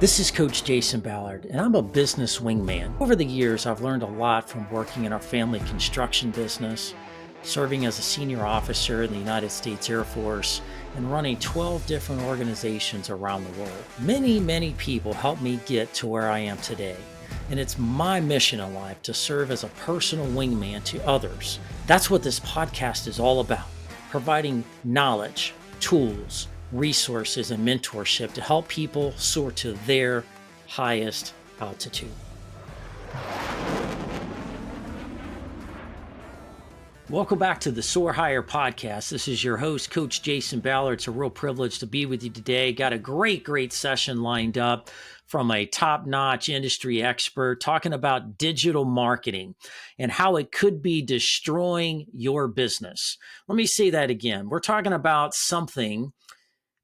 This is Coach Jason Ballard, and I'm a business wingman. Over the years, I've learned a lot from working in our family construction business, serving as a senior officer in the United States Air Force, and running 12 different organizations around the world. Many people helped me get to where I am today, and it's my mission in life to serve as a personal wingman to others. That's what this podcast is all about, providing knowledge, tools, resources, and mentorship to help people soar to their highest altitude. Welcome back to the Soar Higher podcast. This is your host, Coach Jason Ballard. It's a real privilege to be with you today. Got a great session lined up from a top-notch industry expert talking about digital marketing and how it could be destroying your business. Let me say that again. We're talking about something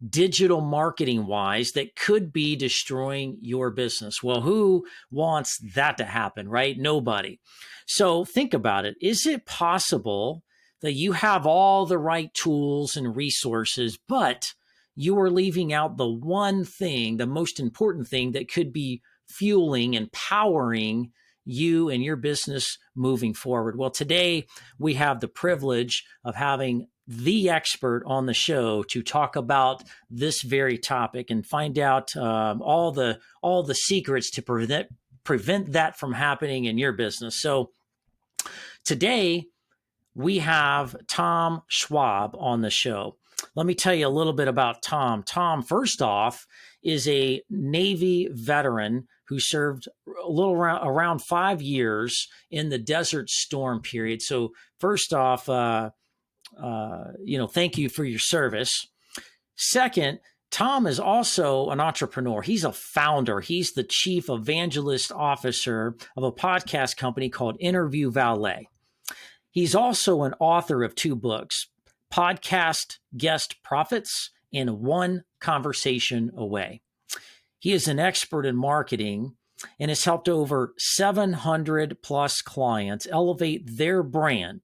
digital marketing wise that could be destroying your business. Well, who wants that to happen, right? Nobody. So think about it. Is it possible that you have all the right tools and resources, but you are leaving out the one thing, the most important thing that could be fueling and powering you and your business moving forward? Well, today we have the privilege of having the expert on the show to talk about this very topic and find out all the secrets to prevent that from happening in your business. So today we have Tom Schwab on the show. Let me tell you a little bit about Tom. Tom, first off, is a Navy veteran who served a little around 5 years in the Desert Storm period. So first off, thank you for your service. Second, Tom is also an entrepreneur. He's a founder. He's the chief evangelist officer of a podcast company called Interview Valet. He's also an author of 2 books, Podcast Guest Profits and One Conversation Away. He is an expert in marketing and has helped over 700 plus clients elevate their brand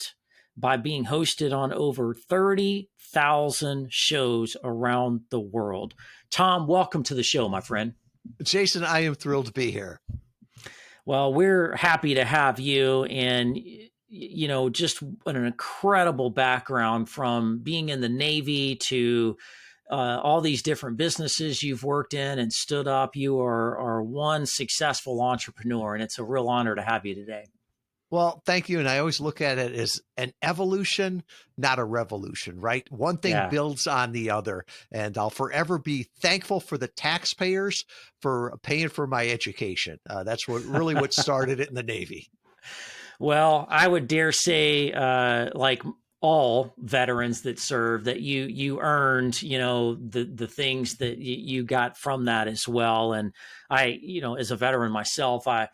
by being hosted on over 30,000 shows around the world. Tom, welcome to the show, my friend. Jason, I am thrilled to be here. Well, we're happy to have you, and just an incredible background from being in the Navy to all these different businesses you've worked in and stood up. You are one successful entrepreneur, and it's a real honor to have you today. Well, thank you. And I always look at it as an evolution, not a revolution, right? One thing builds on the other. And I'll forever be thankful for the taxpayers for paying for my education. That's what started it in the Navy. Well, I would dare say, like all veterans that serve, that you earned, the things that you got from that as well. And I, as a veteran myself, I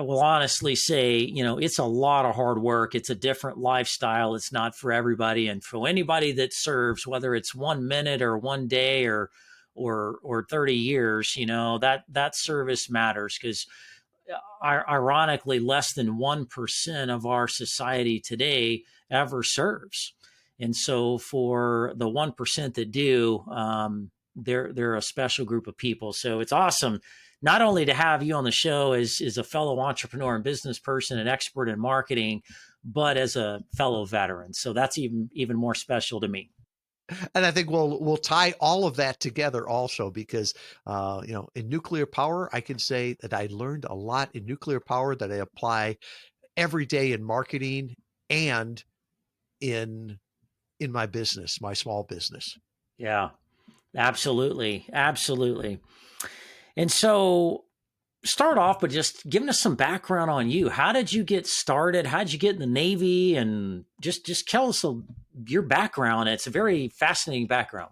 will honestly say, it's a lot of hard work. It's a different lifestyle. It's not for everybody. And for anybody that serves, whether it's 1 minute or 1 day or 30 years, that service matters, because ironically, less than 1% of our society today ever serves. And so for the 1% that do, they're a special group of people. So it's awesome not only to have you on the show as a fellow entrepreneur and business person and expert in marketing, but as a fellow veteran. So that's even more special to me. And I think we'll tie all of that together also, because in nuclear power, I can say that I learned a lot in nuclear power that I apply every day in marketing and in my business, my small business. Yeah, absolutely. And so start off by just giving us some background on you. How did you get started? How did you get in the Navy? And just tell us your background. It's a very fascinating background.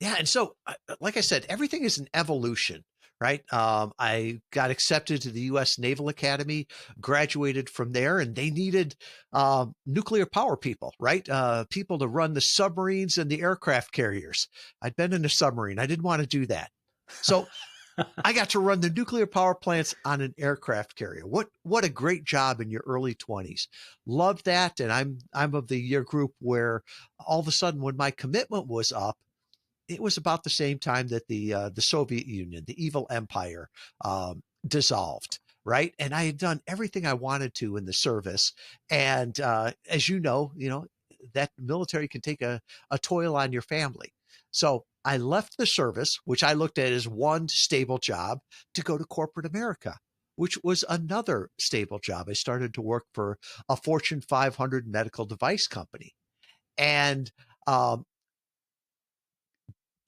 Yeah. And so, like I said, everything is an evolution, right? I got accepted to the U.S. Naval Academy, graduated from there, and they needed nuclear power people, right? People to run the submarines and the aircraft carriers. I'd been in a submarine. I didn't want to do that. So I got to run the nuclear power plants on an aircraft carrier. What a great job in your early 20s. Loved that. And I'm of the year group where all of a sudden when my commitment was up, it was about the same time that the Soviet Union, the evil empire, dissolved. Right. And I had done everything I wanted to in the service. And as you know, that military can take a toll on your family. So I left the service, which I looked at as one stable job, to go to corporate America, which was another stable job. I started to work for a Fortune 500 medical device company. And um,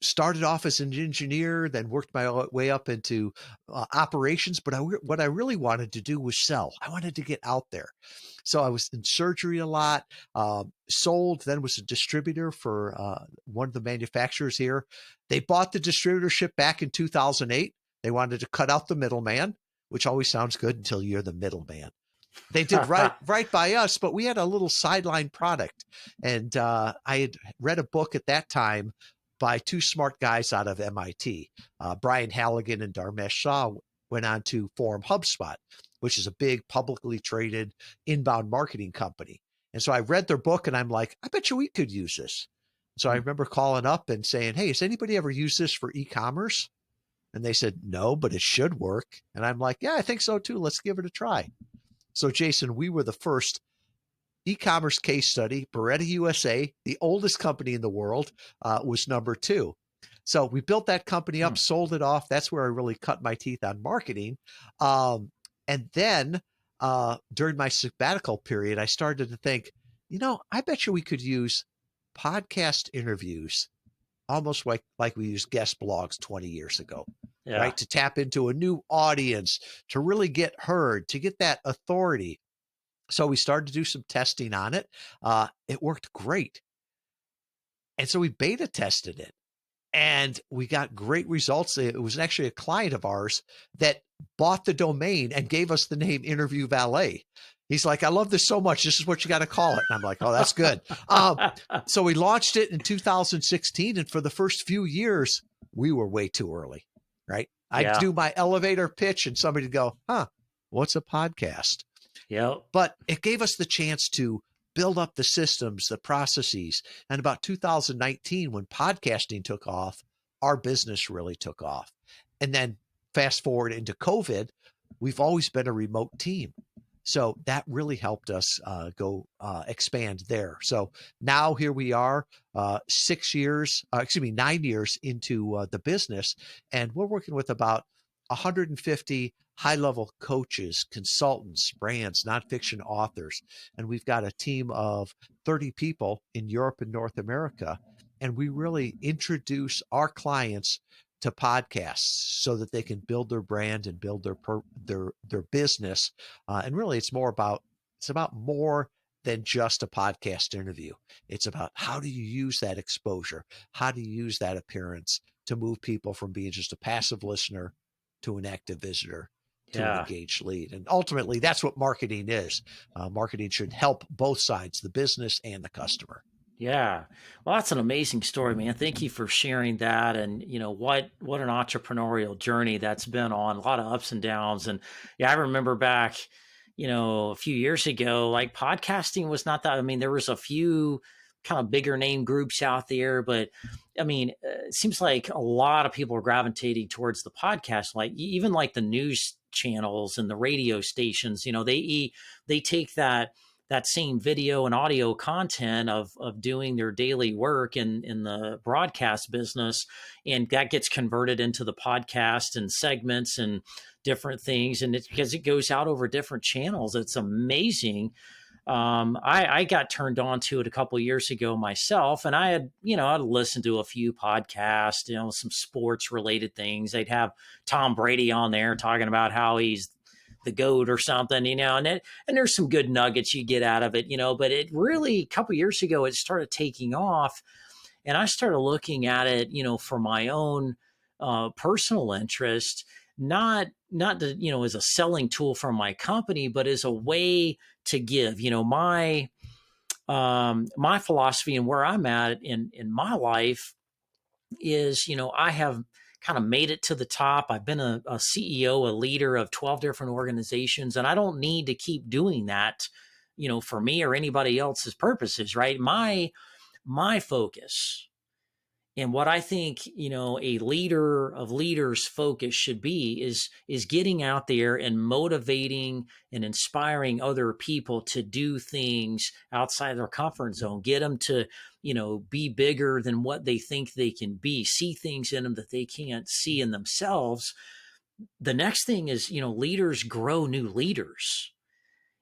started off as an engineer, then worked my way up into operations. But what I really wanted to do was sell. I wanted to get out there. So I was in surgery a lot, sold, then was a distributor for one of the manufacturers here. They bought the distributorship back in 2008. They wanted to cut out the middleman, which always sounds good until you're the middleman. They did right by us, but we had a little sideline product. And I had read a book at that time by two smart guys out of MIT. Brian Halligan and Dharmesh Shah went on to form HubSpot, which is a big publicly traded inbound marketing company. And so I read their book and I'm like, I bet you we could use this. So I remember calling up and saying, hey, has anybody ever used this for e-commerce? And they said, no, but it should work. And I'm like, yeah, I think so too. Let's give it a try. So Jason, we were the first e-commerce case study. Beretta USA, the oldest company in the world, was number 2. So we built that company up, sold it off. That's where I really cut my teeth on marketing. And then during my sabbatical period, I started to think, I bet you we could use podcast interviews almost like we used guest blogs 20 years ago. Yeah. Right? To tap into a new audience, to really get heard, to get that authority. So we started to do some testing on it. It worked great. And so we beta tested it and we got great results. It was actually a client of ours that bought the domain and gave us the name Interview Valet. He's like, I love this so much. This is what you got to call it. And I'm like, oh, that's good. So we launched it in 2016. And for the first few years, we were way too early. Right. I'd do my elevator pitch and somebody would go, what's a podcast? Yep. But it gave us the chance to build up the systems, the processes. And about 2019, when podcasting took off, our business really took off. And then fast forward into COVID, we've always been a remote team. So that really helped us expand there. So now here we are, 9 years into the business, and we're working with about 150 high-level coaches, consultants, brands, nonfiction authors, and we've got a team of 30 people in Europe and North America. And we really introduce our clients to podcasts so that they can build their brand and build their business. And really, it's about more than just a podcast interview. It's about how do you use that exposure? How do you use that appearance to move people from being just a passive listener to an active visitor to an engaged lead? And ultimately, that's what marketing is. Marketing should help both sides, the business and the customer. Yeah. Well, that's an amazing story, man. Thank you for sharing that. And what an entrepreneurial journey that's been on, a lot of ups and downs. And I remember back, a few years ago, like podcasting was not that, there was a few kind of bigger name groups out there, but it seems like a lot of people are gravitating towards the podcast, like even like the news channels and the radio stations, they take that same video and audio content of doing their daily work in the broadcast business, and that gets converted into the podcast and segments and different things. And it's because it goes out over different channels. It's amazing. I got turned on to it a couple of years ago myself, and I had, I'd listened to a few podcasts, some sports related things. They'd have Tom Brady on there talking about how he's the GOAT or something, and there's some good nuggets you get out of it, but it really, a couple of years ago, it started taking off, and I started looking at it, for my own personal interest, not to, as a selling tool for my company, but as a way to give, my philosophy and where I'm at in my life is, I have kind of made it to the top. I've been a CEO, a leader of 12 different organizations, and I don't need to keep doing that, for me or anybody else's purposes, right? My focus And what I think, a leader of leaders focus should be is getting out there and motivating and inspiring other people to do things outside their comfort zone. Get them to, be bigger than what they think they can be, see things in them that they can't see in themselves. The next thing is, leaders grow new leaders,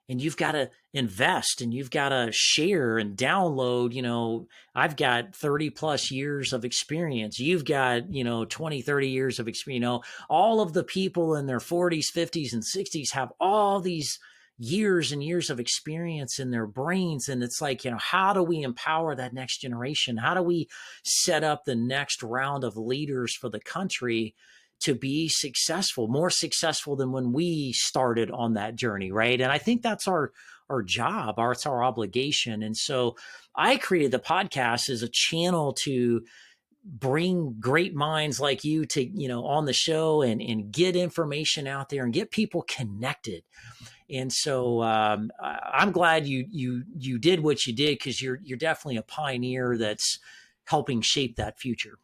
and you've got to invest and you've got to share and download. I've got 30 plus years of experience. You've got 20, 30 years of experience. All of the people in their 40s, 50s, and 60s have all these years and years of experience in their brains. And it's like, how do we empower that next generation? How do we set up the next round of leaders for the country to be successful, more successful than when we started on that journey, right? And I think that's our job, it's our obligation. And so I created the podcast as a channel to bring great minds like you to, on the show and get information out there and get people connected. And so I'm glad you did what you did, because you're definitely a pioneer that's helping shape that future.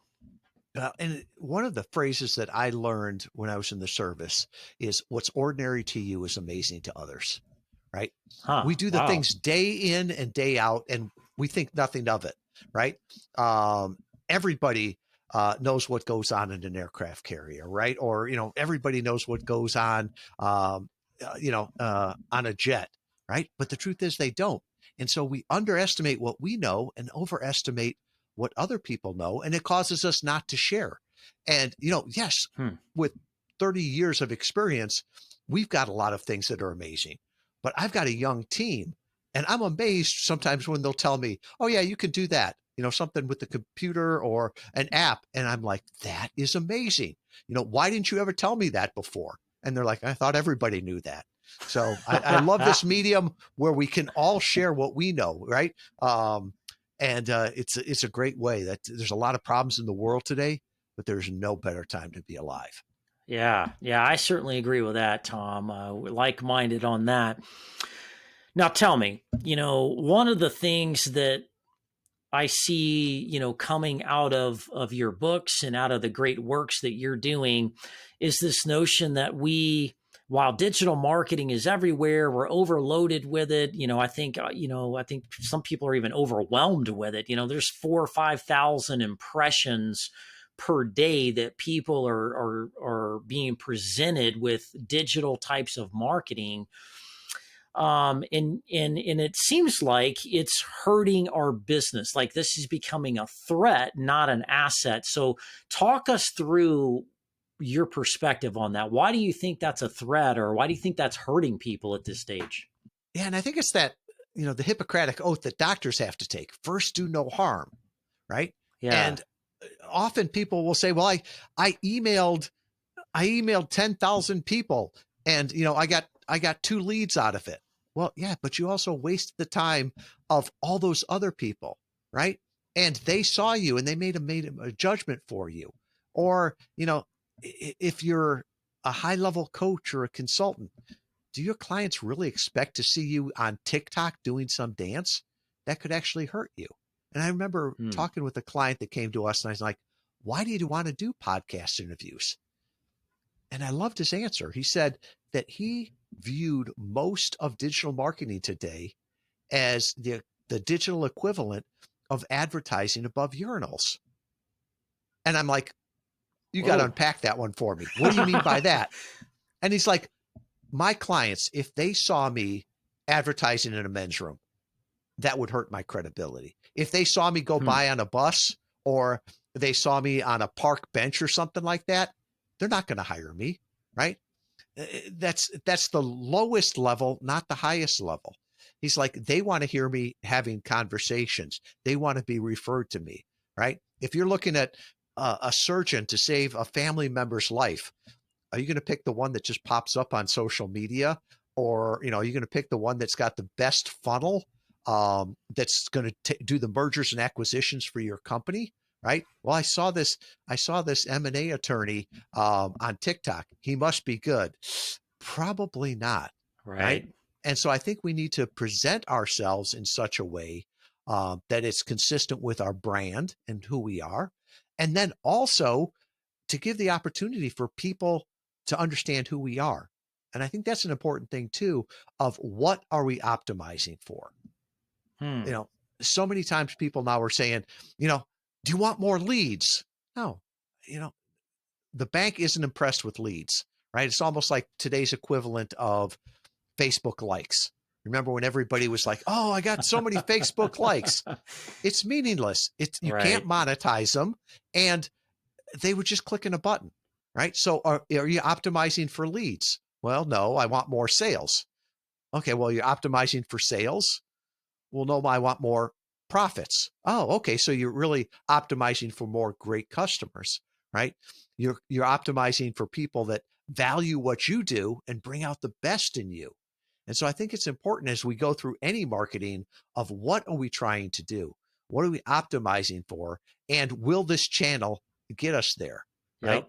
And one of the phrases that I learned when I was in the service is, what's ordinary to you is amazing to others, right? Huh. We do the Wow. things day in and day out, and we think nothing of it, right? Everybody knows what goes on in an aircraft carrier, right? Or, everybody knows what goes on, on a jet, right? But the truth is they don't. And so we underestimate what we know and overestimate what other people know, and it causes us not to share. And, yes, with 30 years of experience, we've got a lot of things that are amazing, but I've got a young team, and I'm amazed sometimes when they'll tell me, oh yeah, you can do that, something with the computer or an app. And I'm like, that is amazing. Why didn't you ever tell me that before? And they're like, I thought everybody knew that. So I love this medium where we can all share what we know, right? And it's a great way. That there's a lot of problems in the world today, but there's no better time to be alive. Yeah, I certainly agree with that, Tom. We're like-minded on that. Now, tell me, one of the things that I see, coming out of your books and out of the great works that you're doing, is this notion that while digital marketing is everywhere, we're overloaded with it. I think some people are even overwhelmed with it. There's 4,000 or 5,000 impressions per day that people are being presented with digital types of marketing. And it seems like it's hurting our business. Like, this is becoming a threat, not an asset. So talk us through your perspective on that. Why do you think that's a threat, or why do you think that's hurting people at this stage? Yeah. And I think it's that, the Hippocratic oath that doctors have to take: first, do no harm. Right. Yeah. And often people will say, well, I emailed 10,000 people, and, I got 2 leads out of it. Well, yeah, but you also wasted the time of all those other people, right? And they saw you and they made a judgment for you. Or, if you're a high level coach or a consultant, do your clients really expect to see you on TikTok doing some dance? That could actually hurt you. And I remember talking with a client that came to us, and I was like, why do you want to do podcast interviews? And I loved his answer. He said that he viewed most of digital marketing today as the digital equivalent of advertising above urinals. And I'm like, you got to unpack that one for me. What do you mean by that? And he's like, my clients, if they saw me advertising in a men's room, that would hurt my credibility. If they saw me go by on a bus, or they saw me on a park bench or something like that, they're not going to hire me, right? That's the lowest level, not the highest level. He's like, they want to hear me having conversations. They want to be referred to me, right? If you're looking at a surgeon to save a family member's life, are you going to pick the one that just pops up on social media? Or, are you going to pick the one that's got the best funnel, that's going to do the mergers and acquisitions for your company? Right. Well, I saw this M&A attorney on TikTok. He must be good. Probably not. Right. And so I think we need to present ourselves in such a way that it's consistent with our brand and who we are. And then also to give the opportunity for people to understand who we are. And I think that's an important thing too, of what are we optimizing for? You Hmm. know, so many times people now are saying, you know, do you want more leads? No, you know, the bank isn't impressed with leads, right? It's almost like today's equivalent of Facebook likes. Remember when everybody was like, "Oh, I got so many Facebook likes." It's meaningless. It's you can't Right. monetize them, and they were just clicking a button, right? So are you optimizing for leads? Well, no, I want more sales. Okay, well, you're optimizing for sales. Well, no, I want more profits. Oh, okay. So you're really optimizing for more great customers, right? You're optimizing for people that value what you do and bring out the best in you. And so I think it's important as we go through any marketing of what are we trying to do? What are we optimizing for? And will this channel get us there? Right?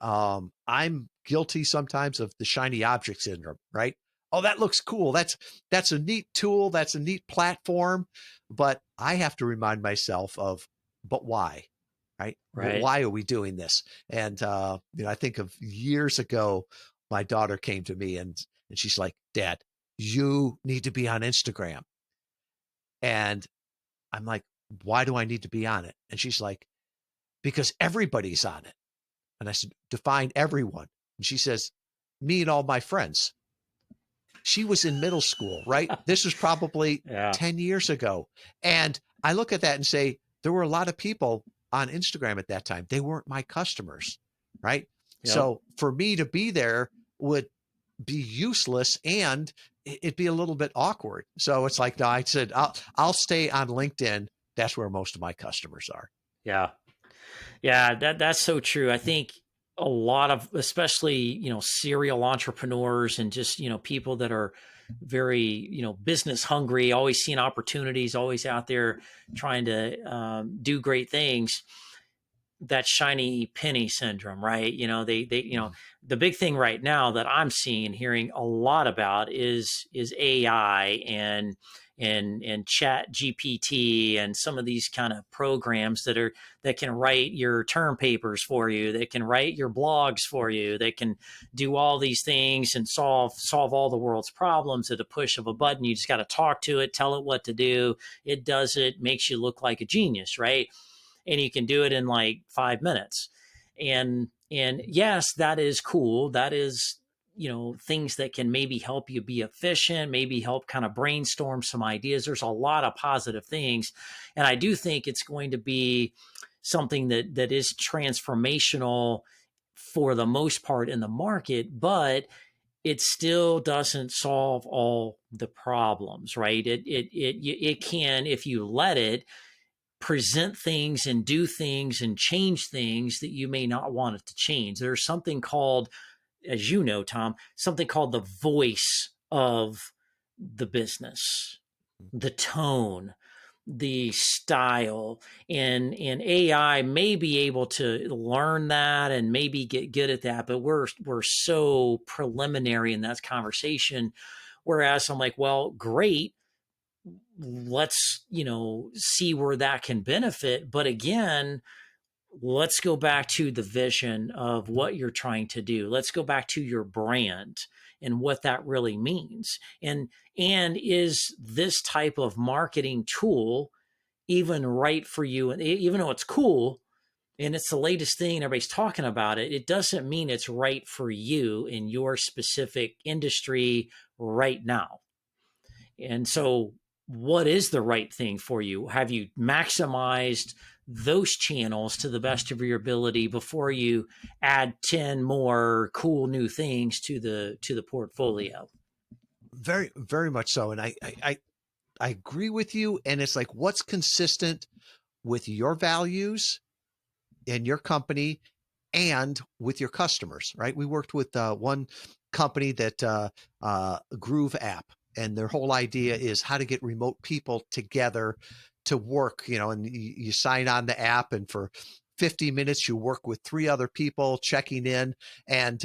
Yep. I'm guilty sometimes of the shiny object syndrome, right? Oh, that looks cool. That's a neat tool. That's a neat platform. But I have to remind myself of, but why? Right? Right. Why are we doing this? And I think of years ago, my daughter came to me and she's like, Dad, you need to be on Instagram. And I'm like, why do I need to be on it? And she's like, because everybody's on it. And I said, define everyone. And she says, me and all my friends. She was in middle school, right? This was probably Yeah. 10 years ago. And I look at that and say, there were a lot of people on Instagram at that time. They weren't my customers, right? Yep. So for me to be there would be useless and it'd be a little bit awkward. So it's like, no, I said, I'll stay on LinkedIn. That's where most of my customers are. Yeah. Yeah, that's so true. I think a lot of, especially, serial entrepreneurs and just, people that are very, business hungry, always seeing opportunities, always out there trying to do great things. That shiny penny syndrome, right? Mhm. The big thing right now that I'm seeing, hearing a lot about is AI and chat GPT and some of these kind of programs that can write your term papers for you, that can write your blogs for you, that can do all these things and solve all the world's problems at a push of a button. You just got to talk to it, tell it what to do. It does it, makes you look like a genius, right? And you can do it in like 5 minutes. And yes, that is cool. That is, things that can maybe help you be efficient, maybe help kind of brainstorm some ideas. There's a lot of positive things. And I do think it's going to be something that is transformational for the most part in the market, but it still doesn't solve all the problems, right? It can, if you let it, present things and do things and change things that you may not want it to change. There's something called, as you know, Tom, something called the voice of the business, the tone, the style, and AI may be able to learn that and maybe get good at that, but we're so preliminary in that conversation. Whereas I'm like, well, great, let's see where that can benefit, but again, let's go back to the vision of what you're trying to do. Let's go back to your brand and what that really means. And is this type of marketing tool even right for you? And even though it's cool and it's the latest thing, everybody's talking about it, it doesn't mean it's right for you in your specific industry right now. And so, what is the right thing for you? Have you maximized those channels to the best of your ability before you add 10 more cool new things to the portfolio? Very, very much so. And I agree with you. And it's like, what's consistent with your values and your company and with your customers, right? We worked with one company that Groove app, and their whole idea is how to get remote people together to work, and you sign on the app, and for 50 minutes, you work with three other people checking in, and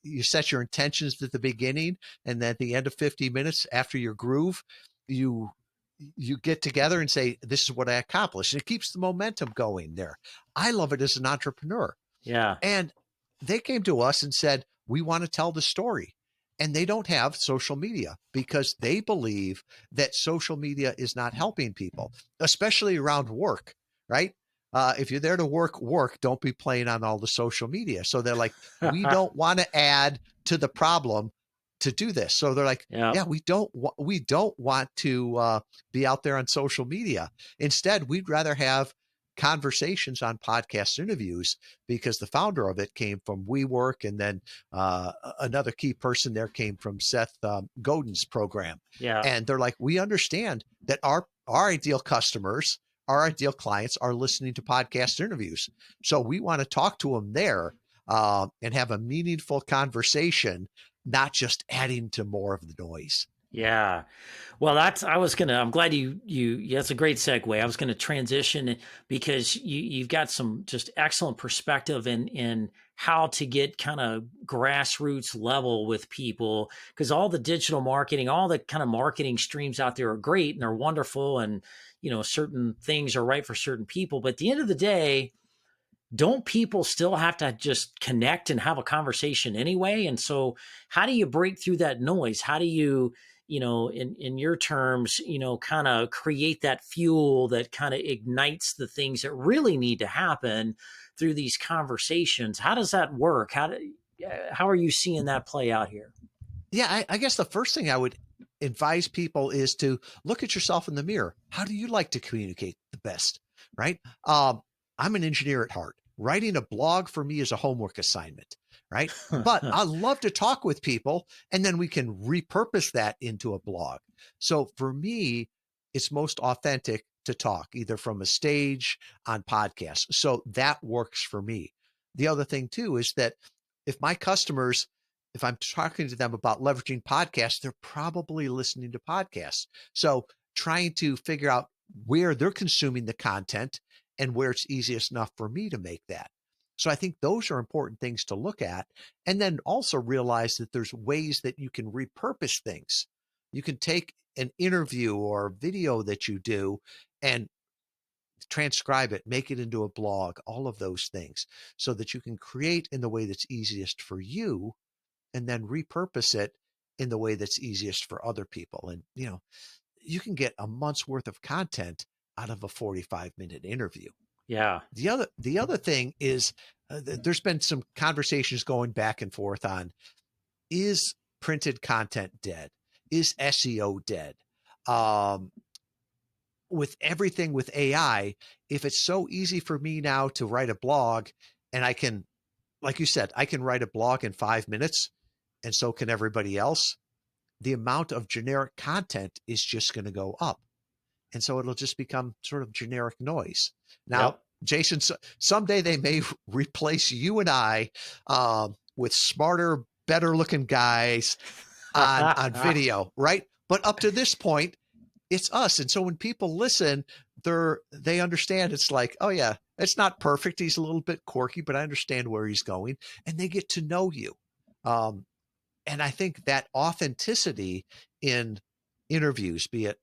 you set your intentions at the beginning. And then at the end of 50 minutes after your Groove, you you get together and say, this is what I accomplished. And it keeps the momentum going there. I love it as an entrepreneur. Yeah. And they came to us and said, we want to tell the story. And they don't have social media because they believe that social media is not helping people, especially around work, right? If you're there to work, don't be playing on all the social media. So they're like, we don't want to add to the problem to do this. So they're like, Yeah. yeah, we don't want to be out there on social media. Instead, we'd rather have conversations on podcast interviews because the founder of it came from WeWork, and then another key person there came from Seth Godin's program. Yeah. And they're like, we understand that our ideal customers, our ideal clients are listening to podcast interviews. So we want to talk to them there and have a meaningful conversation, not just adding to more of the noise. Yeah. Well, I'm glad that's a great segue. I was going to transition because you've got some just excellent perspective in how to get kind of grassroots level with people, because all the digital marketing, all the kind of marketing streams out there are great and they're wonderful. And, certain things are right for certain people. But at the end of the day, don't people still have to just connect and have a conversation anyway? And so how do you break through that noise? How do you, in your terms, kind of create that fuel that kind of ignites the things that really need to happen through these conversations? How does that work? How are you seeing that play out here? Yeah, I guess the first thing I would advise people is to look at yourself in the mirror. How do you like to communicate the best? Right? I'm an engineer at heart. Writing a blog for me is a homework assignment, right? But I love to talk with people, and then we can repurpose that into a blog. So for me, it's most authentic to talk either from a stage on podcasts. So that works for me. The other thing too is that if my customers, if I'm talking to them about leveraging podcasts, they're probably listening to podcasts. So trying to figure out where they're consuming the content and where it's easiest enough for me to make that. So I think those are important things to look at. And then also realize that there's ways that you can repurpose things. You can take an interview or video that you do and transcribe it, make it into a blog, all of those things, so that you can create in the way that's easiest for you and then repurpose it in the way that's easiest for other people. And, you can get a month's worth of content out of a 45-minute interview. Yeah. The other thing is there's been some conversations going back and forth on, is printed content dead? Is SEO dead? With everything with AI, if it's so easy for me now to write a blog and I can, like you said, I can write a blog in 5 minutes and so can everybody else, the amount of generic content is just going to go up. And so it'll just become sort of generic noise. Now, Yep. Jason, someday they may replace you and I with smarter, better looking guys on video, right? But up to this point, it's us. And so when people listen, they understand it's like, oh yeah, it's not perfect. He's a little bit quirky, but I understand where he's going, and they get to know you. And I think that authenticity in interviews, be it,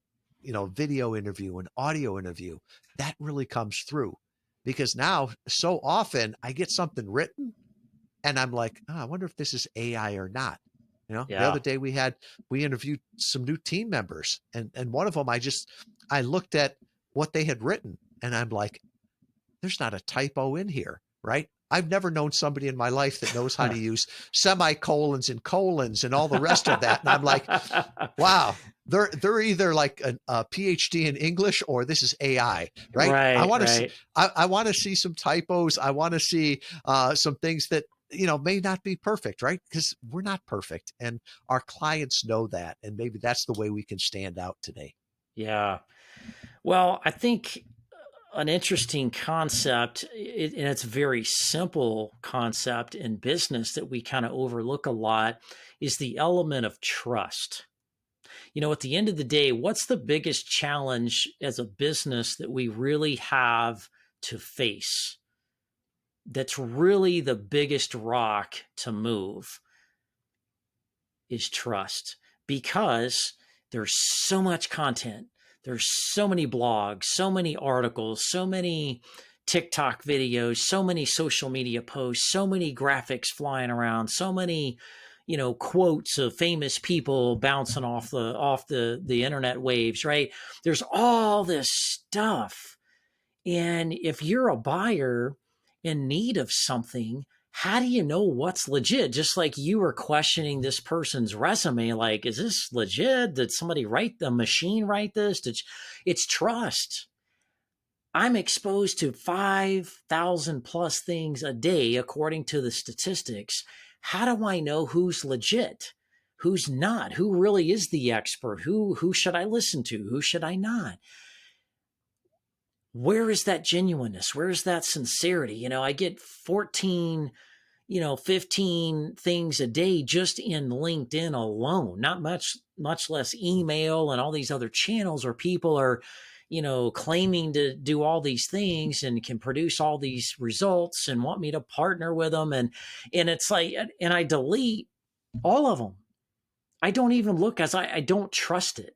video interview and audio interview, that really comes through, because now so often I get something written and I'm like, oh, I wonder if this is AI or not. The Yeah. other day we interviewed some new team members, and one of them, I looked at what they had written and I'm like, there's not a typo in here, right? I've never known somebody in my life that knows how to use semicolons and colons and all the rest of that. And I'm like, wow, they're either like a PhD in English or this is AI, right? I Right. want to see, Right. I want to see some typos. I want to see some things that may not be perfect, right? Because we're not perfect, and our clients know that, and maybe that's the way we can stand out today. Yeah. Well, I think an interesting concept, and it's a very simple concept in business that we kind of overlook a lot, is the element of trust. At the end of the day, what's the biggest challenge as a business that we really have to face? That's really the biggest rock to move is trust, because there's so much content. There's so many blogs, so many articles, so many TikTok videos, so many social media posts, so many graphics flying around, so many, quotes of famous people bouncing off the internet waves, right? There's all this stuff. And if you're a buyer in need of something, how do you know what's legit? Just like you were questioning this person's resume, like, is this legit? Did somebody write the machine write this? It's trust. I'm exposed to 5,000 plus things a day, according to the statistics. How do I know who's legit? Who's not? Who really is the expert? Who should I listen to? Who should I not? Where is that genuineness? Where is that sincerity? I get 14, 15 things a day just in LinkedIn alone, not much less email and all these other channels where people are, claiming to do all these things and can produce all these results and want me to partner with them. And it's like, and I delete all of them. I don't even look, as I don't trust it.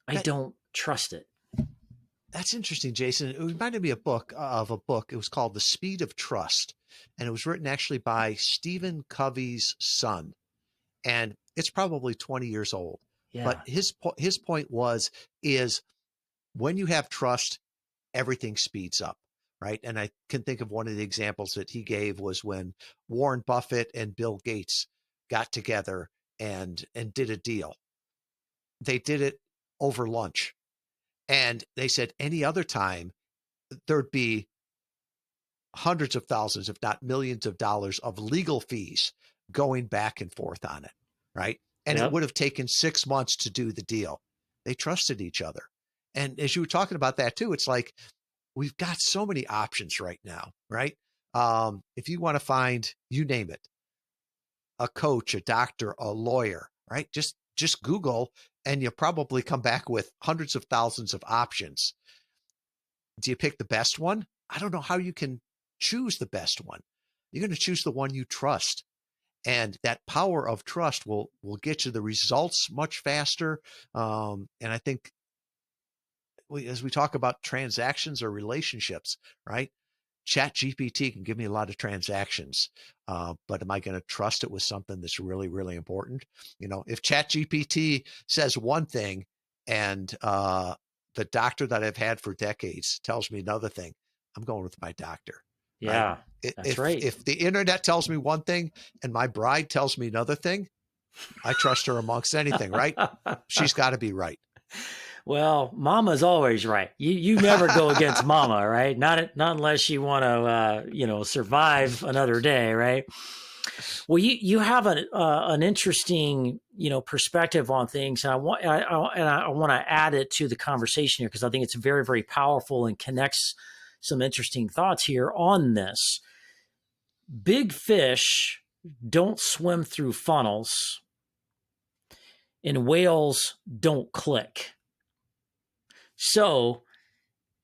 I That don't trust it. That's interesting, Jason. It reminded me of a book. It was called The Speed of Trust, and it was written actually by Stephen Covey's son, and it's probably 20 years old. But Yeah. his point is when you have trust, everything speeds up, right? And I can think of one of the examples that he gave was when Warren Buffett and Bill Gates got together and did a deal. They did it over lunch. And they said any other time there'd be hundreds of thousands, if not millions of dollars of legal fees going back and forth on it, right? And it Yep. would have taken 6 months to do the deal. They trusted each other. And as you were talking about that too, it's like we've got so many options right now, right? If you want to find, you name it, a coach, a doctor, a lawyer, right? Just Google and you'll probably come back with hundreds of thousands of options. Do you pick the best one? I don't know how you can choose the best one. You're going to choose the one you trust. And that power of trust will get you the results much faster. And I think as we talk about transactions or relationships, right? Chat GPT can give me a lot of transactions, but am I going to trust it with something that's really, really important? If Chat GPT says one thing and the doctor that I've had for decades tells me another thing, I'm going with my doctor, right? Yeah. That's If right. if the internet tells me one thing and my bride tells me another thing, I trust her amongst anything, right? She's got to be right. Well, mama's always right. You never go against mama, right? Not unless you want to survive another day, right? Well, you have an interesting perspective on things, and I want to add it to the conversation here because I think it's very, very powerful and connects some interesting thoughts here on this. Big fish don't swim through funnels, and whales don't click. So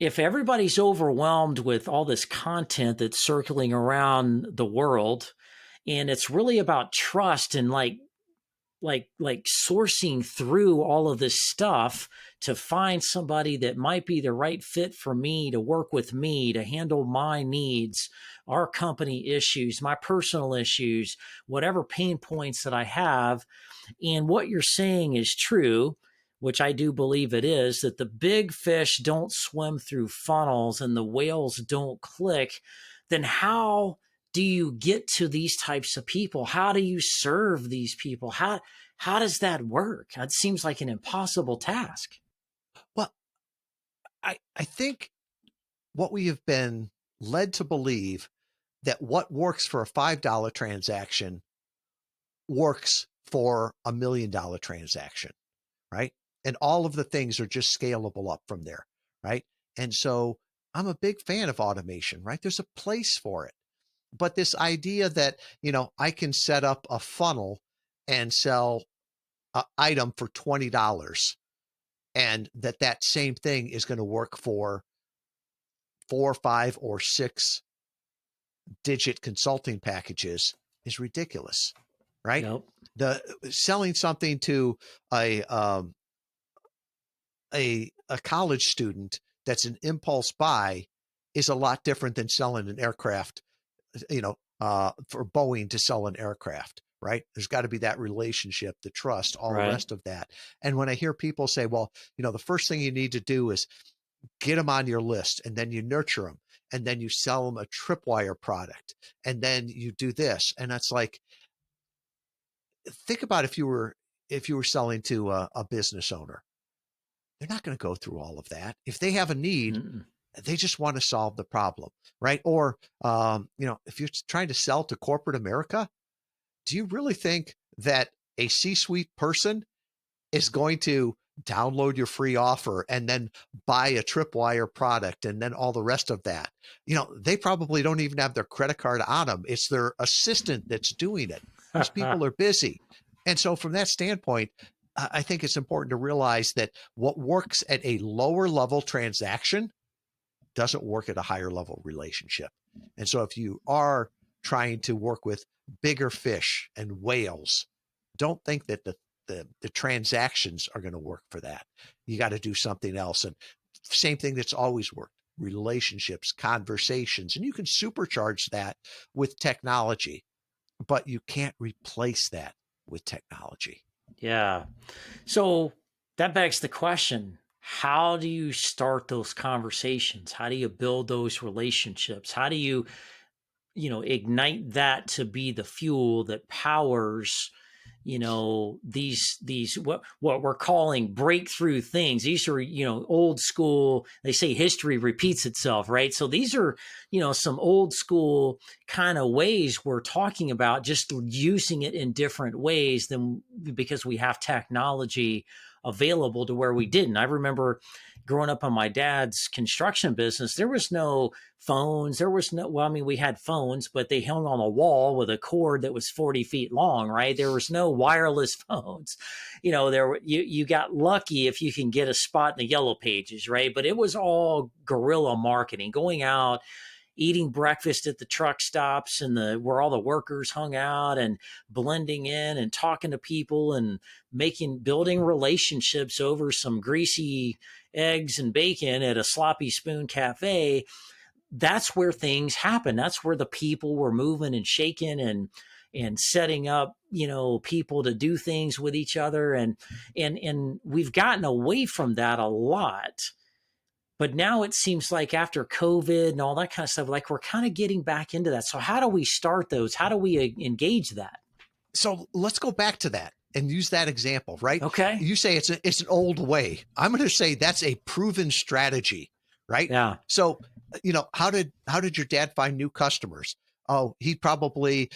if everybody's overwhelmed with all this content that's circling around the world, and it's really about trust and like sourcing through all of this stuff to find somebody that might be the right fit for me to work with me to handle my needs, our company issues, my personal issues, whatever pain points that I have. And what you're saying is true, which I do believe it is, that the big fish don't swim through funnels and the whales don't click. Then how do you get to these types of people? How do you serve these people? How does that work? That seems like an impossible task. Well, I think what we have been led to believe that what works for a $5 transaction works for $1 million transaction, right? And all of the things are just scalable up from there, right? And so I'm a big fan of automation, right? There's a place for it. But this idea that, I can set up a funnel and sell an item for $20 and that same thing is going to work for 4, 5, or 6-digit consulting packages is ridiculous, right? Yep. The selling something to a a college student that's an impulse buy is a lot different than selling an aircraft, for Boeing to sell an aircraft, right? There's got to be that relationship, the trust, all the Right. rest of that. And when I hear people say, well, the first thing you need to do is get them on your list, and then you nurture them, and then you sell them a tripwire product, and then you do this. And that's like, think about if you were selling to a business owner, they're not going to go through all of that. If they have a need, Mm-mm. they just want to solve the problem, right? Or, if you're trying to sell to corporate America, do you really think that a C-suite person is going to download your free offer and then buy a tripwire product and then all the rest of that? They probably don't even have their credit card on them. It's their assistant that's doing it. These people are busy. And so from that standpoint, I think it's important to realize that what works at a lower level transaction doesn't work at a higher level relationship. And so if you are trying to work with bigger fish and whales, don't think that the transactions are going to work for that. You got to do something else. And same thing that's always worked: relationships, conversations. And you can supercharge that with technology, but you can't replace that with technology. Yeah. So that begs the question, how do you start those conversations? How do you build those relationships? How do you, ignite that to be the fuel that powers, these what we're calling breakthrough things. These are, old school, they say history repeats itself, right? So these are, some old school kind of ways we're talking about, just using it in different ways than, because we have technology available to where we didn't. I remember growing up on my dad's construction business, there was no phones. There was no, well, I mean, we had phones, but they hung on a wall with a cord that was 40 feet long, right? There was no wireless phones. You got lucky if you can get a spot in the yellow pages, right? But it was all guerrilla marketing, going out, eating breakfast at the truck stops and where all the workers hung out, and blending in and talking to people and building relationships over some greasy eggs and bacon at a sloppy spoon cafe. That's where things happen. That's where the people were moving and shaking and setting up, people to do things with each other. And we've gotten away from that a lot. But now it seems like after COVID and all that kind of stuff, like we're kind of getting back into that. So how do we start those? How do we engage that? So let's go back to that and use that example, right? Okay. You say it's an old way. I'm going to say that's a proven strategy, right? Yeah. So, how did your dad find new customers? Oh, he probably,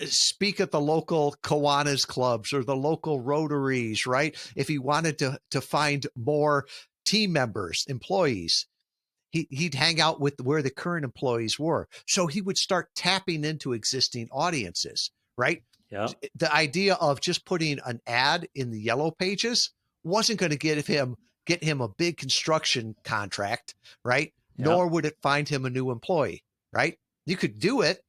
speak at the local Kiwanis clubs or the local Rotaries, right? If he wanted to find more team members, employees, he'd hang out with where the current employees were. So he would start tapping into existing audiences, right? Yeah. The idea of just putting an ad in the yellow pages wasn't going to get him a big construction contract, right? Yeah. Nor would it find him a new employee, right? You could do it,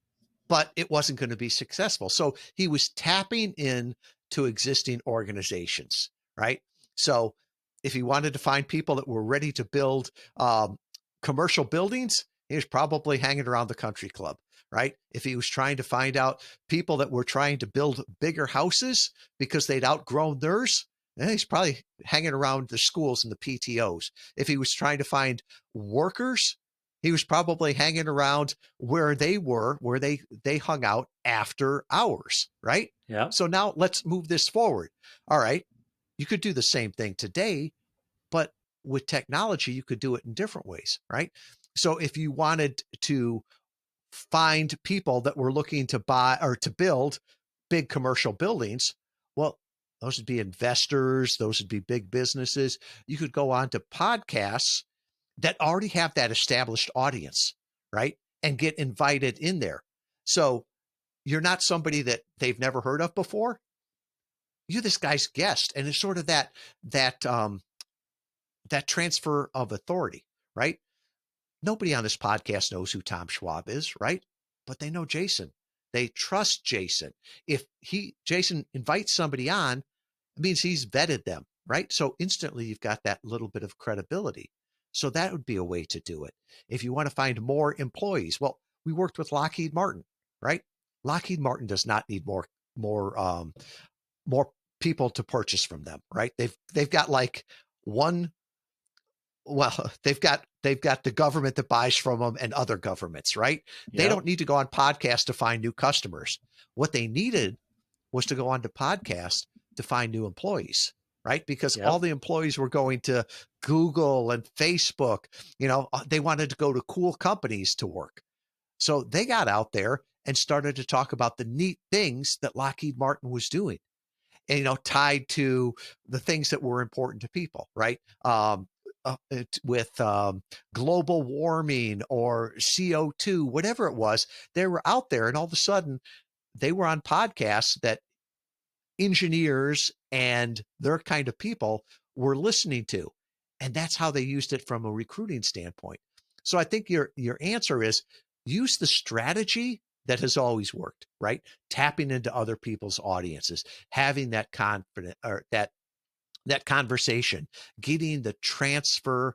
but it wasn't going to be successful. So he was tapping in to existing organizations, right? So if he wanted to find people that were ready to build commercial buildings, he was probably hanging around the country club, right? If he was trying to find out people that were trying to build bigger houses because they'd outgrown theirs, he's probably hanging around the schools and the PTOs. If he was trying to find workers, he was probably hanging around where they were, where they hung out after hours, right? Yeah. So now let's move this forward. All right. You could do the same thing today, but with technology, you could do it in different ways, right? So if you wanted to find people that were looking to buy or to build big commercial buildings, well, those would be investors, those would be big businesses. You could go on to podcasts that already have that established audience, right? And get invited in there. So you're not somebody that they've never heard of before. You're this guy's guest, and it's sort of that transfer of authority, right? Nobody on this podcast knows who Tom Schwab is, right? But they know Jason. They trust Jason. If Jason invites somebody on, it means he's vetted them. right? So instantly you've got that little bit of credibility. So that would be a way to do it. If you want to find more employees, well, we worked with Lockheed Martin, right? Lockheed Martin does not need more more people to purchase from them, right? They've got like one. Well, they've got the government that buys from them and other governments, right? They Yep. don't need to go on podcasts to find new customers. What they needed was to go on to podcasts to find new employees, right? Because all Yep. the employees were going to Google and Facebook. They wanted to go to cool companies to work. So they got out there and started to talk about the neat things that Lockheed Martin was doing, and tied to the things that were important to people, right? With global warming or CO2, whatever it was, they were out there, and all of a sudden they were on podcasts that engineers and their kind of people were listening to, and that's how they used it from a recruiting standpoint. So I think your answer is use the strategy that has always worked, right? Tapping into other people's audiences, having that confident or that conversation, getting the transfer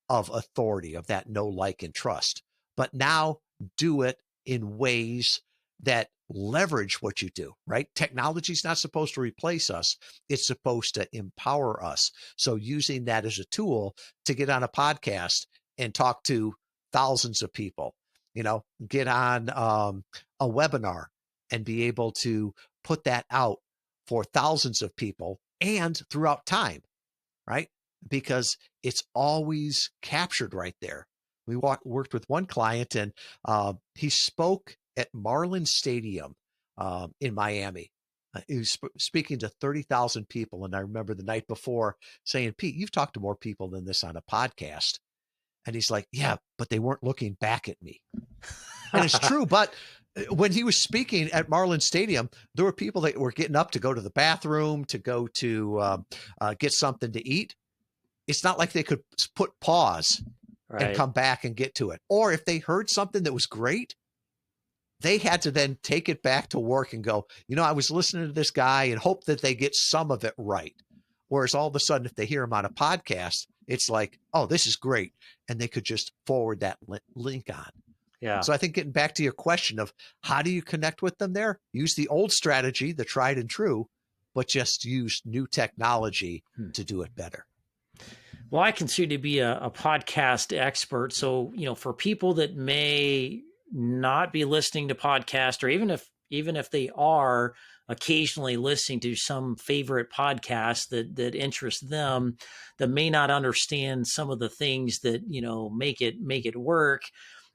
of authority, of that know, like, and trust. But now do it in ways that leverage what you do, right? Technology is not supposed to replace us. It's supposed to empower us. So using that as a tool to get on a podcast and talk to thousands of people, get on a webinar and be able to put that out for thousands of people and throughout time, right? Because it's always captured right there. We worked with one client, and he spoke at Marlin Stadium in Miami. He was speaking to 30,000 people. And I remember the night before saying, Pete, you've talked to more people than this on a podcast. And he's like, yeah, but they weren't looking back at me. And it's true. But when he was speaking at Marlin Stadium, there were people that were getting up to go to the bathroom, to go to get something to eat. It's not like they could put pause and Right. come back and get to it. Or if they heard something that was great, they had to then take it back to work and go, I was listening to this guy, and hope that they get some of it right. Whereas all of a sudden, if they hear him on a podcast, it's like, oh, this is great. And they could just forward that link on. Yeah. So I think getting back to your question of how do you connect with them there, use the old strategy, the tried and true, but just use new technology to do it better. Well, I consider to be a podcast expert. So, for people that may not be listening to podcasts, or even if they are occasionally listening to some favorite podcast that interests them, that may not understand some of the things that make it work,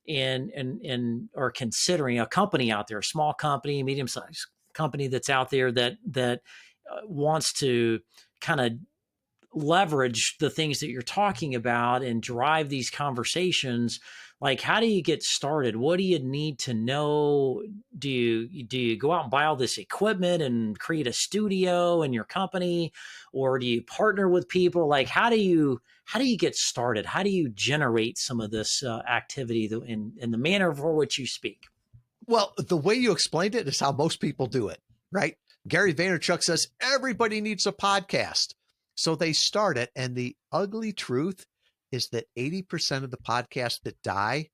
and are considering a company out there, a small company, medium sized company that's out there that wants to kind of leverage the things that you're talking about and drive these conversations. Like, how do you get started? What do you need to know? Do you go out and buy all this equipment and create a studio in your company, or do you partner with people? Like, how do you get started? How do you generate some of this activity in the manner for which you speak? Well, the way you explained it is how most people do it, right? Gary Vaynerchuk says everybody needs a podcast. So they start it. And the ugly truth is that 80% of the podcasts that die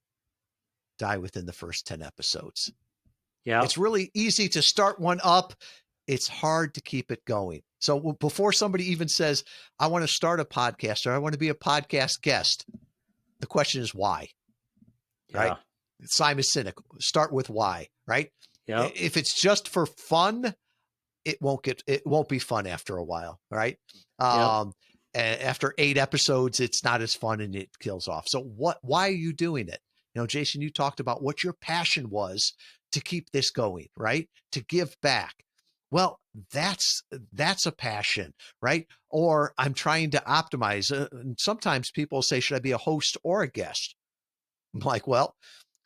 within the first 10 episodes. Yeah. It's really easy to start one up. It's hard to keep it going. So before somebody even says, I want to start a podcast or I want to be a podcast guest, the question is why, right? Yeah. Simon Sinek, start with why, right? Yeah. If it's just for fun, it won't be fun after a while, right? Yep. After 8 episodes, it's not as fun and it kills off. So why are you doing it? Jason, you talked about what your passion was to keep this going, right? To give back. Well, that's a passion, right? Or I'm trying to optimize. And sometimes people say, should I be a host or a guest? I'm like, well,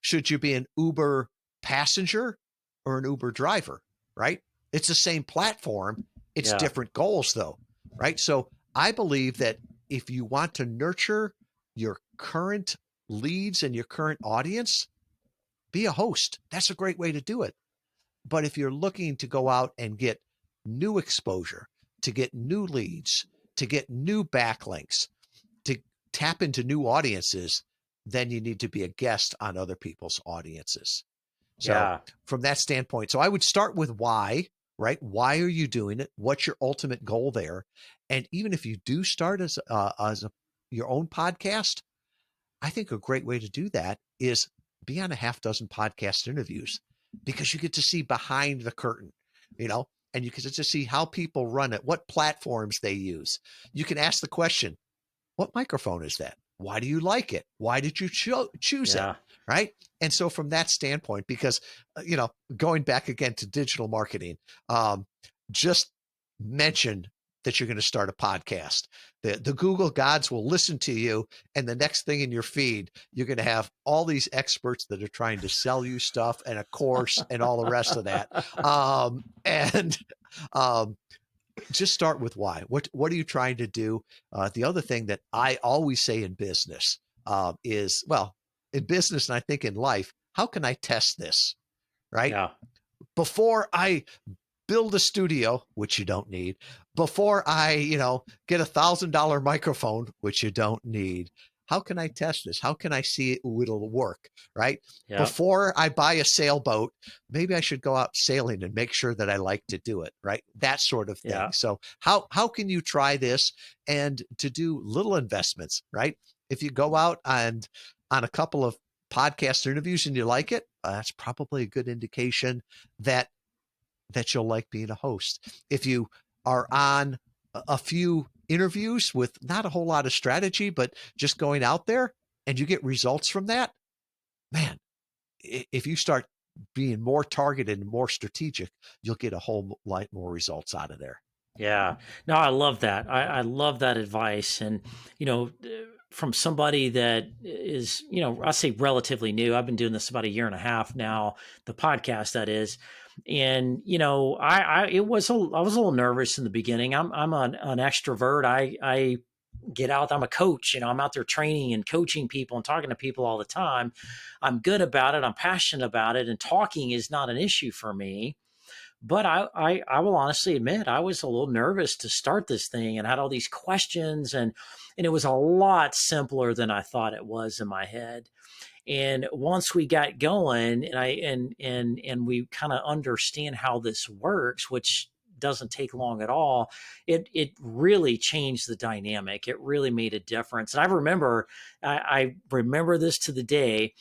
should you be an Uber passenger or an Uber driver, right? It's the same platform. It's Yeah. different goals though, right? So I believe that if you want to nurture your current leads and your current audience, be a host. That's a great way to do it. But if you're looking to go out and get new exposure, to get new leads, to get new backlinks, to tap into new audiences, then you need to be a guest on other people's audiences. So Yeah. from that standpoint, so I would start with why, right? Why are you doing it? What's your ultimate goal there? And even if you do start as your own podcast, I think a great way to do that is be on a half dozen podcast interviews, because you get to see behind the curtain, and you get to see how people run it, what platforms they use. You can ask the question, what microphone is that? Why do you like it? Why did you choose it? Yeah. Right. And so from that standpoint, because, going back again to digital marketing, just mention that you're going to start a podcast. The Google gods will listen to you. And the next thing in your feed, you're going to have all these experts that are trying to sell you stuff and a course and all the rest of that. And just start with why. What are you trying to do? The other thing that I always say in business is, well, in business, and I think in life, how can I test this? Right? Yeah. Before I build a studio, which you don't need, before I, get $1,000 microphone, which you don't need. How can I test this? How can I see it'll work? Right? Yeah. Before I buy a sailboat, maybe I should go out sailing and make sure that I like to do it. Right? That sort of thing. Yeah. So how can you try this, and to do little investments? Right? If you go out and on a couple of podcast interviews and you like it, that's probably a good indication that you'll like being a host. If you are on a few interviews with not a whole lot of strategy, but just going out there and you get results from that, man, if you start being more targeted and more strategic, you'll get a whole lot more results out of there. Yeah. No, I love that. I love that advice. And, from somebody that is, I say relatively new, I've been doing this about a year and a half now, the podcast that is. And, I was a little nervous in the beginning. I'm an extrovert. I get out, I'm a coach, I'm out there training and coaching people and talking to people all the time. I'm good about it. I'm passionate about it. And talking is not an issue for me. But I will honestly admit I was a little nervous to start this thing and had all these questions, and it was a lot simpler than I thought it was in my head. And once we got going and we kind of understand how this works, which doesn't take long at all, it really changed the dynamic. It really made a difference. And I remember this to the day.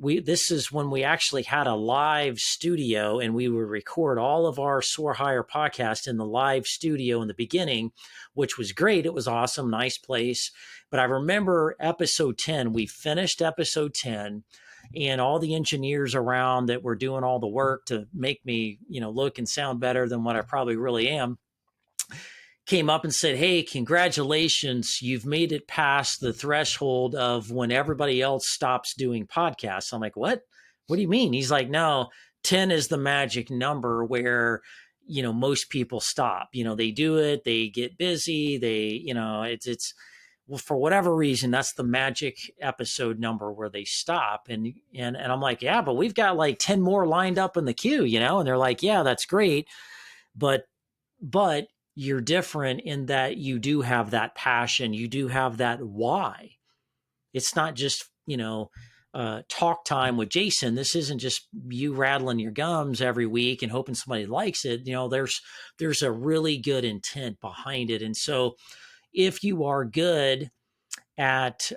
This is when we actually had a live studio, and we would record all of our Soar Higher podcast in the live studio in the beginning, which was great. It was awesome, nice place. But I remember episode 10, we finished episode 10, and all the engineers around that were doing all the work to make me, look and sound better than what I probably really am, came up and said, "Hey, congratulations. You've made it past the threshold of when everybody else stops doing podcasts." I'm like, "What? What do you mean?" He's like, "No, 10 is the magic number where, most people stop. They do it, they get busy, it's well, for whatever reason, that's the magic episode number where they stop." And I'm like, "Yeah, but we've got like 10 more lined up in the queue, And they're like, "Yeah, that's great. But you're different in that you do have that passion. You do have that why. It's not just, talk time with Jason. This isn't just you rattling your gums every week and hoping somebody likes it. There's a really good intent behind it. And so if you are good at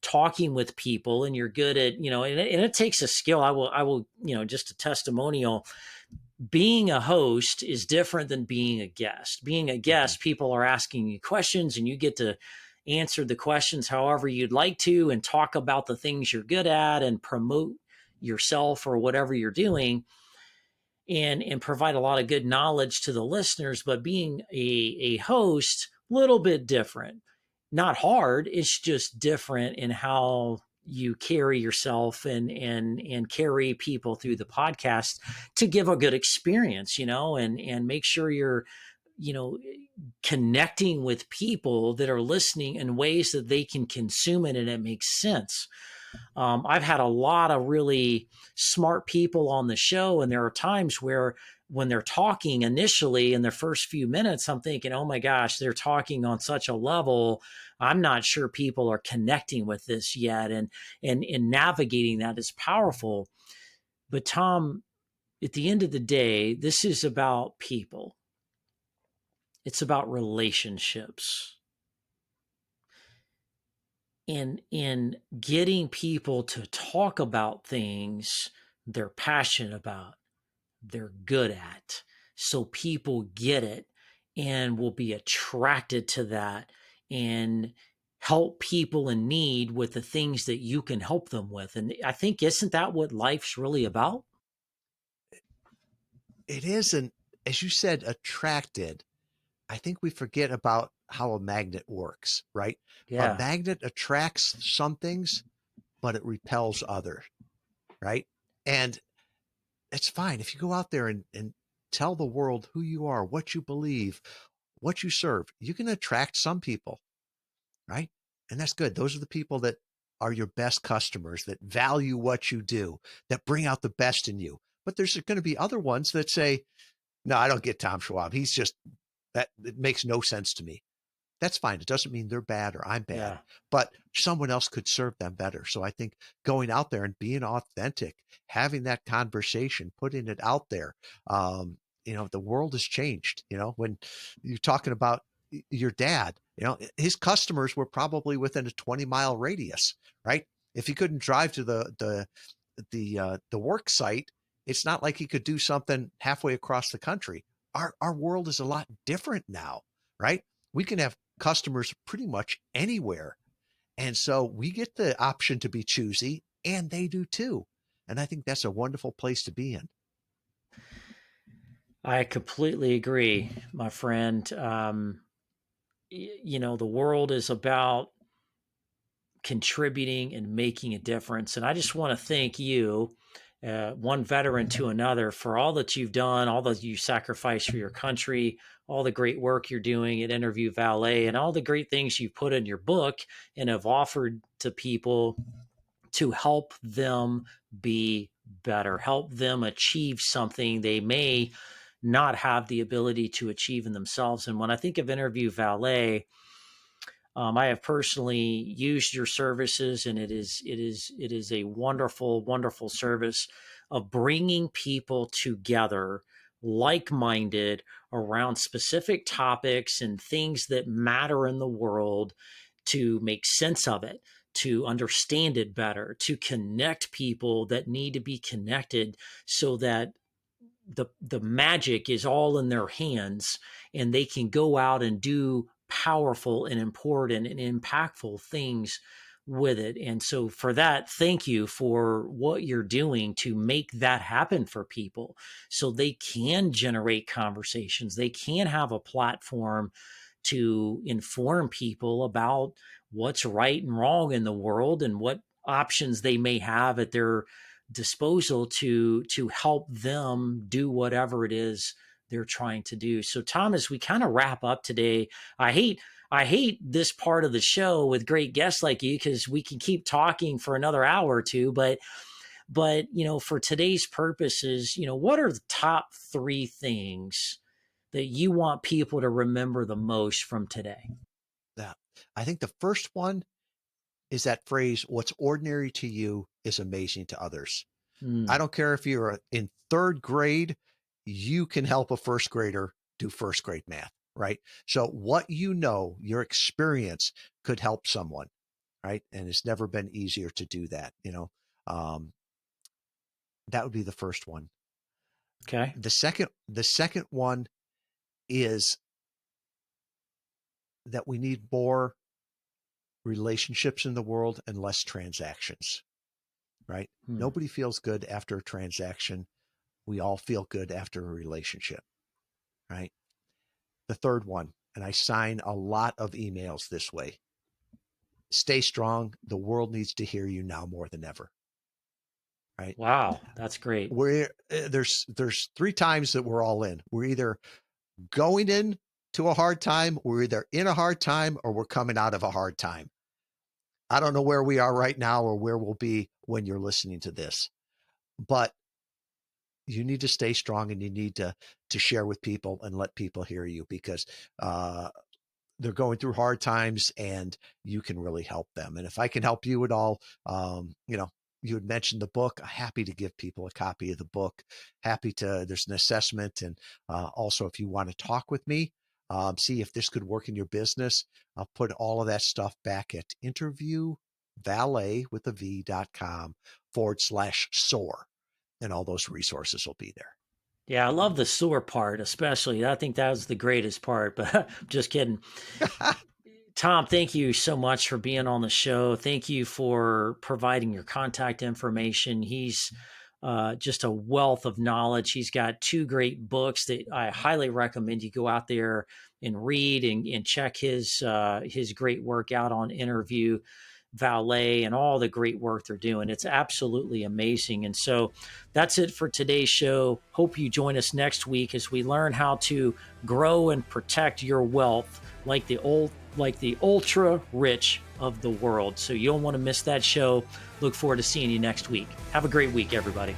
talking with people, and you're good at, and it takes a skill. I will, just a testimonial. Being a host is different than being a guest. Being a guest, people are asking you questions, and you get to answer the questions however you'd like to, and talk about the things you're good at and promote yourself or whatever you're doing, and provide a lot of good knowledge to the listeners. But being a host, little bit different. Not hard, it's just different in how you carry yourself and carry people through the podcast to give a good experience, and make sure you're, connecting with people that are listening in ways that they can consume it and it makes sense. I've had a lot of really smart people on the show, and there are times where when they're talking initially in their first few minutes, I'm thinking, oh my gosh, they're talking on such a level. I'm not sure people are connecting with this yet. And navigating that is powerful. But Tom, at the end of the day, this is about people. It's about relationships. In getting people to talk about things they're passionate about, they're good at, so people get it and will be attracted to that and help people in need with the things that you can help them with. And I think, isn't that what life's really about? It is, and as you said, attracted. I think we forget about how a magnet works, right? A Yeah. magnet attracts some things, but it repels others, right? And it's fine if you go out there and tell the world who you are, what you believe, what you serve. You can attract some people, right? And that's good. Those are the people that are your best customers, that value what you do, that bring out the best in you. But there's going to be other ones that say, no, I don't get Tom Schwab. He's just that. It makes no sense to me. That's fine. It doesn't mean they're bad or I'm bad, Yeah. but someone else could serve them better. So I think going out there and being authentic, having that conversation, putting it out there, the world has changed. When you're talking about your dad, his customers were probably within a 20-mile radius, right? If he couldn't drive to the work site, it's not like he could do something halfway across the country. Our world is a lot different now, right? We can have customers pretty much anywhere. And so we get the option to be choosy, and they do too. And I think that's a wonderful place to be in. I completely agree, my friend. The world is about contributing and making a difference. And I just want to thank you, one veteran to another, for all that you've done, all that you sacrificed for your country, all the great work you're doing at Interview Valet, and all the great things you put in your book and have offered to people to help them be better, help them achieve something they may not have the ability to achieve in themselves. And when I think of Interview Valet, I have personally used your services, and it is a wonderful, wonderful service of bringing people together, like-minded, around specific topics and things that matter in the world, to make sense of it, to understand it better, to connect people that need to be connected, so that the magic is all in their hands and they can go out and do powerful and important and impactful things with it. And so for that, thank you for what you're doing to make that happen for people, so they can generate conversations, they can have a platform to inform people about what's right and wrong in the world and what options they may have at their disposal to help them do whatever it is they're trying to do. So Thomas, we kind of wrap up today. I hate this part of the show with great guests like you, because we can keep talking for another hour or two, but for today's purposes, what are the top 3 things that you want people to remember the most from today? Yeah. I think the first one is that phrase, what's ordinary to you is amazing to others. I Mm, don't care if you're in third grade, you can help a first grader do first grade math, right? So what your experience could help someone, right? And it's never been easier to do that. Um, that would be the first one. okay. The second one is that we need more relationships in the world and less transactions, right? Hmm. Nobody feels good after a transaction. We all feel good after a relationship, right? The third one, and I sign a lot of emails this way: stay strong. The world needs to hear you now more than ever, right? Wow, that's great. There's 3 times that we're all in. We're either going in to a hard time, we're either in a hard time, or we're coming out of a hard time. I don't know where we are right now or where we'll be when you're listening to this, but you need to stay strong and you need to share with people and let people hear you because they're going through hard times and you can really help them. And if I can help you at all, you had mentioned the book. I'm happy to give people a copy of the book. There's an assessment. And also, if you want to talk with me, see if this could work in your business, I'll put all of that stuff back at interviewvalet with a v.com/soar. And all those resources will be there. Yeah, I love the Soar part, especially. I think that was the greatest part, but just kidding. Tom, thank you so much for being on the show. Thank you for providing your contact information. He's just a wealth of knowledge. He's got 2 great books that I highly recommend you go out there and read and check his great work out on Interview Valet and all the great work they're doing. It's absolutely amazing. And so that's it for today's show. Hope you join us next week as we learn how to grow and protect your wealth like the ultra rich of the world. So you don't want to miss that show. Look forward to seeing you next week. Have a great week, everybody.